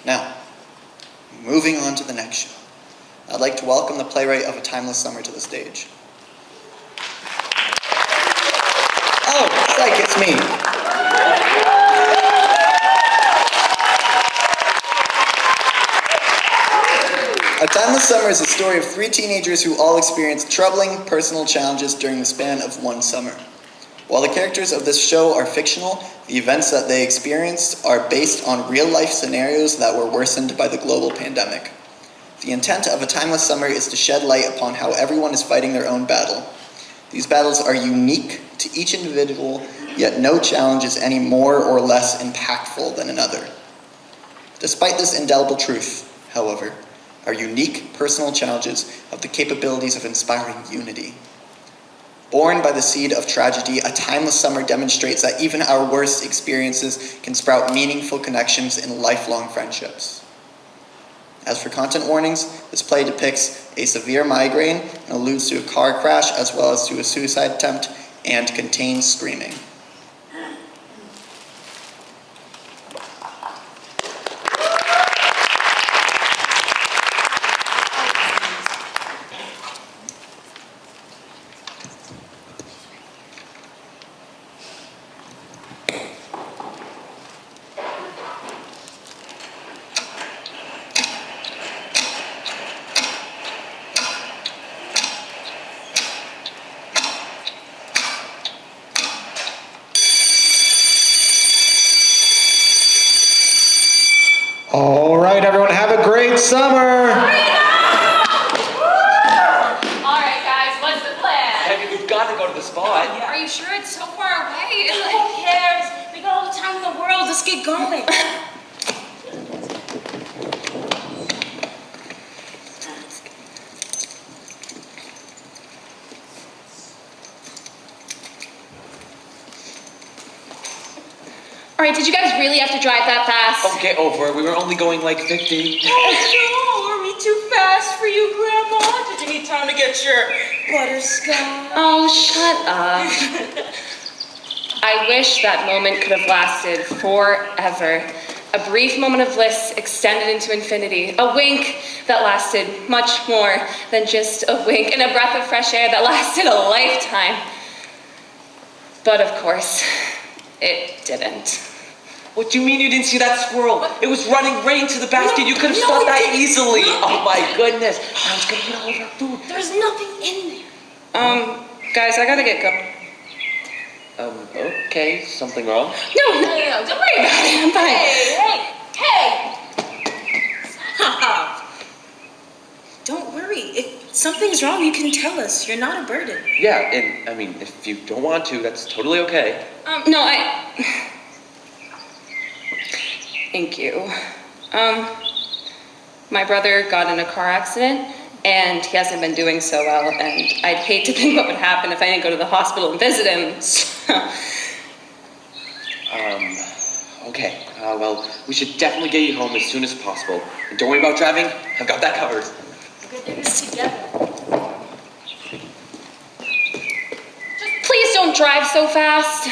Now, moving on to the next show, I'd like to welcome the playwright of A Timeless Summer to the stage. Oh, psych, it's me. A Timeless Summer is a story of 3 teenagers who all experienced troubling personal challenges during the span of one summer. While the characters of this show are fictional, the events that they experienced are based on real-life scenarios that were worsened by the global pandemic. The intent of A Timeless Summer is to shed light upon how everyone is fighting their own battle. These battles are unique to each individual, yet no challenge is any more or less impactful than another. Despite this indelible truth, however, our unique personal challenges have the capabilities of inspiring unity. Born by the seed of tragedy, A Timeless Summer demonstrates that even our worst experiences can sprout meaningful connections and lifelong friendships. As for content warnings, this play depicts a severe migraine and alludes to a car crash as well as to a suicide attempt and contains screaming. All right, everyone, have a great summer. All right, guys, what's the plan? Hey, we've got to go to the spot. Are you sure it's so far away? Who cares? We got all the time in the world. Let's get going. All right, did you guys really have to drive that fast? Oh, get over it. We were only going like 50. Oh, no. Are we too fast for you, Grandma? Did you need time to get your butterscotch? Oh, shut up. I wish that moment could have lasted forever. A brief moment of bliss extended into infinity. A wink that lasted much more than just a wink. And a breath of fresh air that lasted a lifetime. But of course, it didn't. What do you mean you didn't see that squirrel? It was running right into the basket. You could have stopped that easily. Oh my goodness. I was going to eat all of our food. There's nothing in there. Guys, I gotta get going. Okay, something wrong? No, don't worry about it. I'm fine. Hey! Stop. Don't worry. If something's wrong, you can tell us. You're not a burden. Yeah, and I mean, if you don't want to, that's totally okay. No, Thank you. My brother got in a car accident, and he hasn't been doing so well, and I'd hate to think what would happen if I didn't go to the hospital and visit him. Okay. Well, we should definitely get you home as soon as possible. And don't worry about driving. I've got that covered. Good news together. Just please don't drive so fast.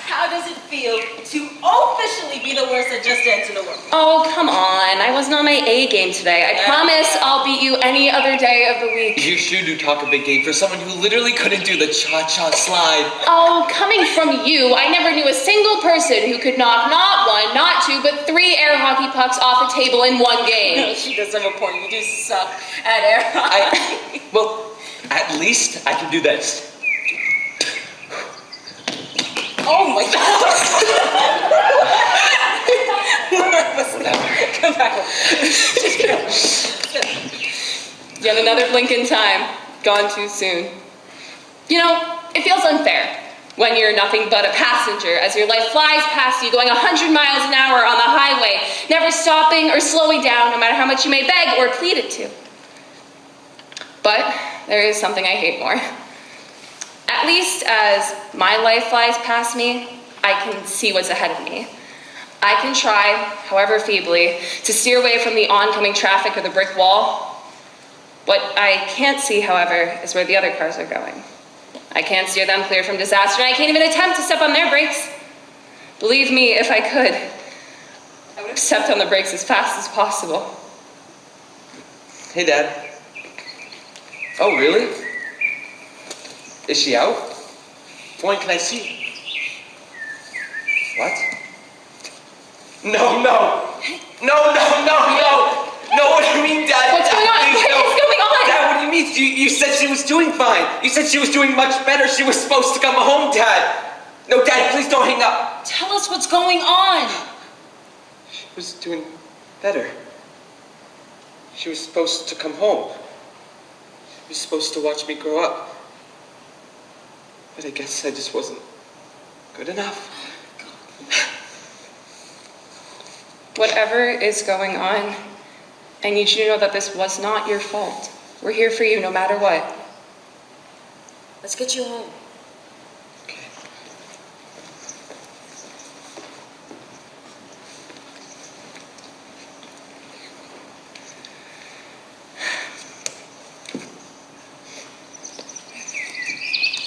How does it feel to officially be the worst that just entered the world? Oh, come on. I wasn't on my A game today. I promise I'll beat you any other day of the week. You sure do talk a big game for someone who literally couldn't do the cha-cha slide. Oh, coming from you, I never knew a single person who could knock not one, not two, but 3 air hockey pucks off a table in one game. She does have a point. You do suck at air hockey. Well, at least I can do this. Oh my God! Come back. Just go. Yet another blink in time. Gone too soon. You know, it feels unfair when you're nothing but a passenger as your life flies past you going 100 miles an hour on the highway, never stopping or slowing down no matter how much you may beg or plead it to. But there is something I hate more. At least as my life flies past me, I can see what's ahead of me. I can try, however feebly, to steer away from the oncoming traffic or the brick wall. What I can't see, however, is where the other cars are going. I can't steer them clear from disaster, and I can't even attempt to step on their brakes. Believe me, if I could, I would have stepped on the brakes as fast as possible. Hey, Dad. Oh, really? Is she out? When can I see? What? No. No, what do you mean, Dad? What's going on? Please, What is going on? Dad, what do you mean? You said she was doing fine. You said she was doing much better. She was supposed to come home, Dad. No, Dad, please don't hang up. Tell us what's going on. She was doing better. She was supposed to come home. She was supposed to watch me grow up. But I guess I just wasn't good enough. Whatever is going on, I need you to know that this was not your fault. We're here for you no matter what. Let's get you home. Okay.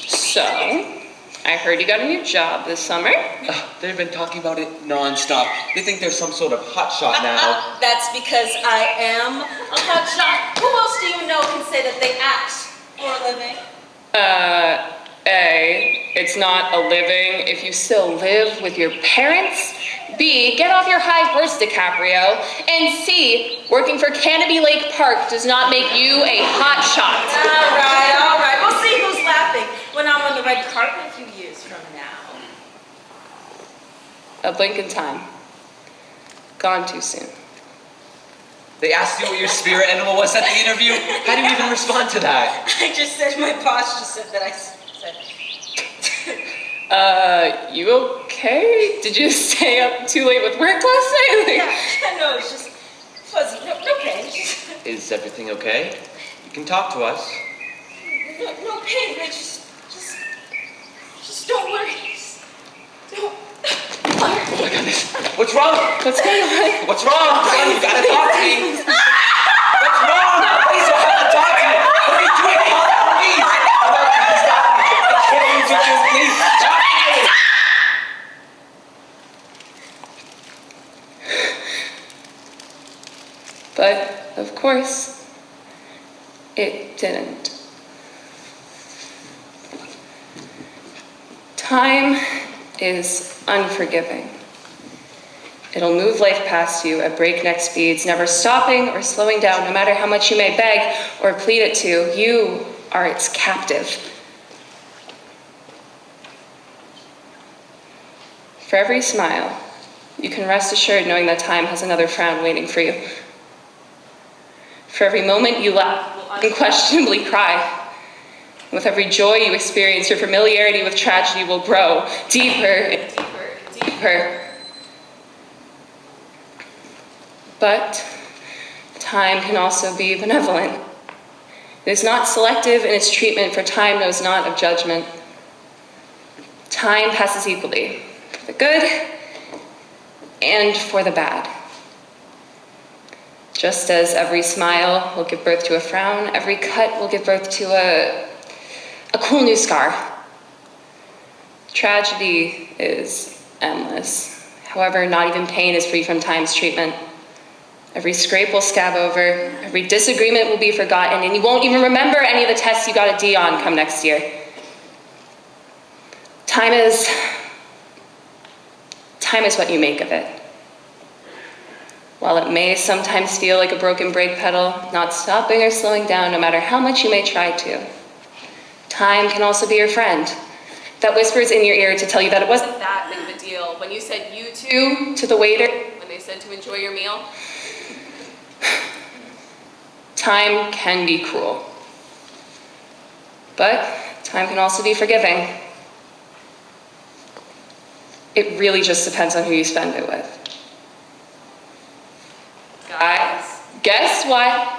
So, I heard you got a new job this summer. They've been talking about it nonstop. They think there's some sort of hotshot now. That's because I am a hotshot. Who else do you know can say that they act for a living? A, it's not a living if you still live with your parents. B, get off your high horse, DiCaprio. And C, working for Canopy Lake Park does not make you a hotshot. All right. We'll see who's laughing when I'm on the red carpet a few years from now. A blink in time. Gone too soon. They asked you what your spirit animal was at the interview. How do you even respond to that? I just said my boss just said that I said. You okay? Did you stay up too late with work last night? Yeah, no, it's just fuzzy. No pain. Is everything okay? You can talk to us. No pain. I just don't worry. Just don't. Oh my goodness. What's wrong? What's going on? What's wrong? Come on, you gotta talk to me. What's wrong? Please don't have to talk to me. What are you doing? Please. Stop me. I can't use you. Please. Stop me. But, of course, it didn't. Time is unforgiving. It'll move life past you at breakneck speeds, never stopping or slowing down, no matter how much you may beg or plead it to. You are its captive. For every smile, you can rest assured knowing that time has another frown waiting for you. For every moment you laugh, you will unquestionably cry. With every joy you experience, your familiarity with tragedy will grow deeper and deeper and deeper. But time can also be benevolent. It is not selective in its treatment, for time knows not of judgment. Time passes equally for the good and for the bad. Just as every smile will give birth to a frown, every cut will give birth to a cool new scar. Tragedy is endless. However, not even pain is free from time's treatment. Every scrape will scab over, every disagreement will be forgotten, and you won't even remember any of the tests you got a D on come next year. Time is what you make of it. While it may sometimes feel like a broken brake pedal, not stopping or slowing down no matter how much you may try to, time can also be your friend that whispers in your ear to tell you that it wasn't that big of a deal when you said you too to the waiter when they said to enjoy your meal. Time can be cruel, but time can also be forgiving. It really just depends on who you spend it with. Guys, guess what?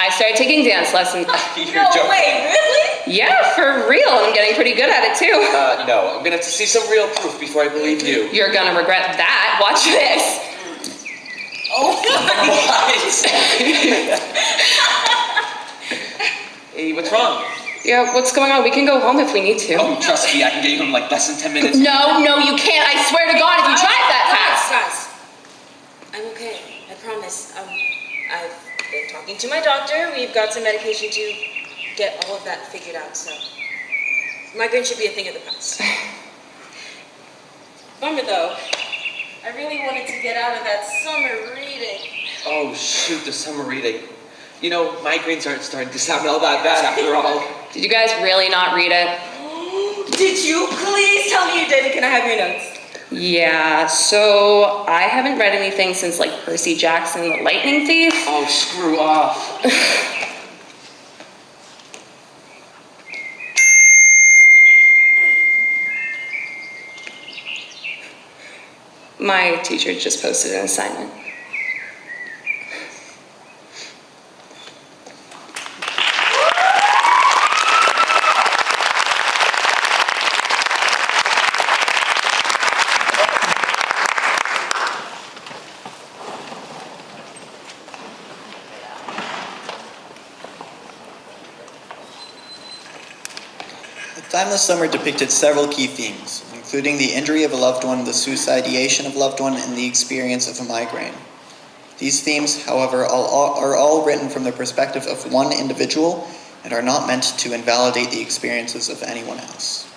I started taking dance lessons. You're joking. Wait, really? Yeah, for real. I'm getting pretty good at it too. No, I'm gonna have to see some real proof before I believe you. You're gonna regret that. Watch this. Oh my. Hey, what's wrong? Yeah, what's going on? We can go home if we need to. Oh, trust me, I can get you home like less than 10 minutes. No, you can't. I swear to God, if you drive that fast. Guys, I'm okay. I promise. I've been talking to my doctor. We've got some medication to get all of that figured out, so migraine should be a thing of the past. Bummer though. I really wanted to get out of that summer reading. Oh, shoot, the summer reading. You know, migraines aren't starting to sound all that bad after all. Did you guys really not read it? Did you? Please tell me you did. Can I have your notes? Yeah, so I haven't read anything since like Percy Jackson, the Lightning Thief. Oh, screw off. My teacher just posted an assignment. The Timeless Summer depicted several key themes, including the injury of a loved one, the suicidation of a loved one, and the experience of a migraine. These themes, however, are all written from the perspective of one individual and are not meant to invalidate the experiences of anyone else.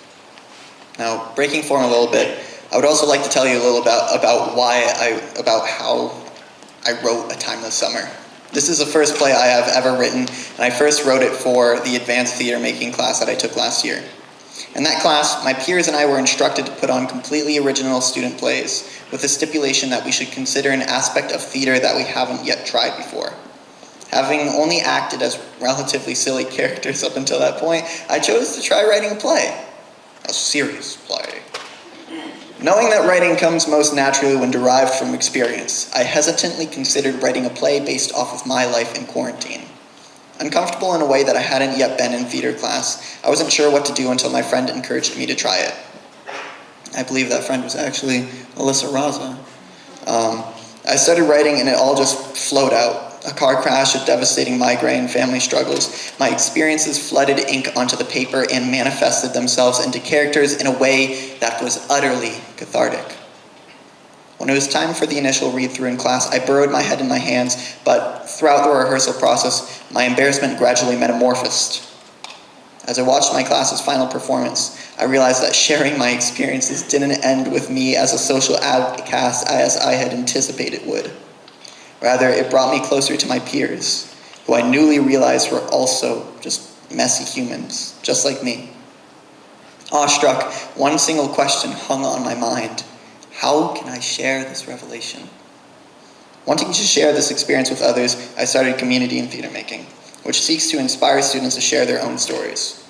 Now, breaking form a little bit, I would also like to tell you a little about how I wrote A Timeless Summer. This is the first play I have ever written, and I first wrote it for the advanced theater making class that I took last year. In that class, my peers and I were instructed to put on completely original student plays with the stipulation that we should consider an aspect of theater that we haven't yet tried before. Having only acted as relatively silly characters up until that point, I chose to try writing a play. A serious play. Knowing that writing comes most naturally when derived from experience, I hesitantly considered writing a play based off of my life in quarantine. Uncomfortable in a way that I hadn't yet been in theater class, I wasn't sure what to do until my friend encouraged me to try it. I believe that friend was actually Alyssa Raza. I started writing and it all just flowed out. A car crash, a devastating migraine, family struggles. My experiences flooded ink onto the paper and manifested themselves into characters in a way that was utterly cathartic. When it was time for the initial read-through in class, I burrowed my head in my hands, but throughout the rehearsal process, my embarrassment gradually metamorphosed. As I watched my class's final performance, I realized that sharing my experiences didn't end with me as a social outcast as I had anticipated it would. Rather, it brought me closer to my peers, who I newly realized were also just messy humans, just like me. Awestruck, one single question hung on my mind. How can I share this revelation? Wanting to share this experience with others, I started Community in Theater Making, which seeks to inspire students to share their own stories.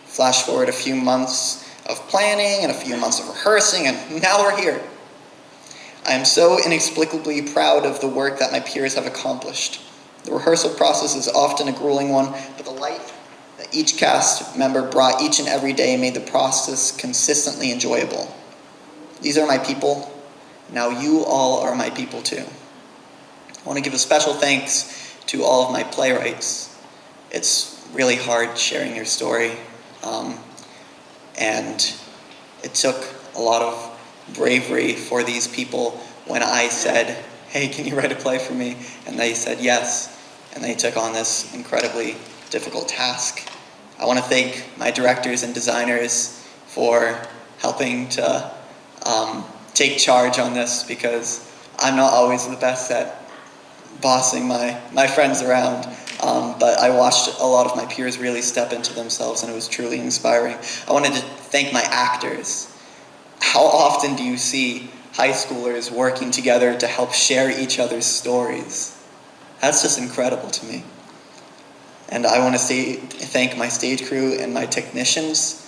Flash forward a few months of planning and a few months of rehearsing, and now we're here. I am so inexplicably proud of the work that my peers have accomplished. The rehearsal process is often a grueling one, but the light that each cast member brought each and every day made the process consistently enjoyable. These are my people. Now you all are my people too. I want to give a special thanks to all of my playwrights. It's really hard sharing your story, and it took a lot of bravery for these people when I said, hey, can you write a play for me? And they said yes, and they took on this incredibly difficult task. I want to thank my directors and designers for helping to take charge on this, because I'm not always the best at bossing my friends around, but I watched a lot of my peers really step into themselves, and it was truly inspiring. I wanted to thank my actors. How often do you see high schoolers working together to help share each other's stories? That's just incredible to me. And I want to thank my stage crew and my technicians.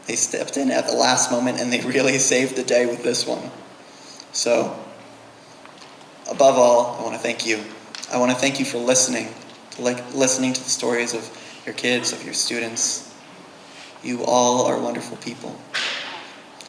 They stepped in at the last moment and they really saved the day with this one. So, above all, I want to thank you. I want to thank you for listening to the stories of your kids, of your students. You all are wonderful people.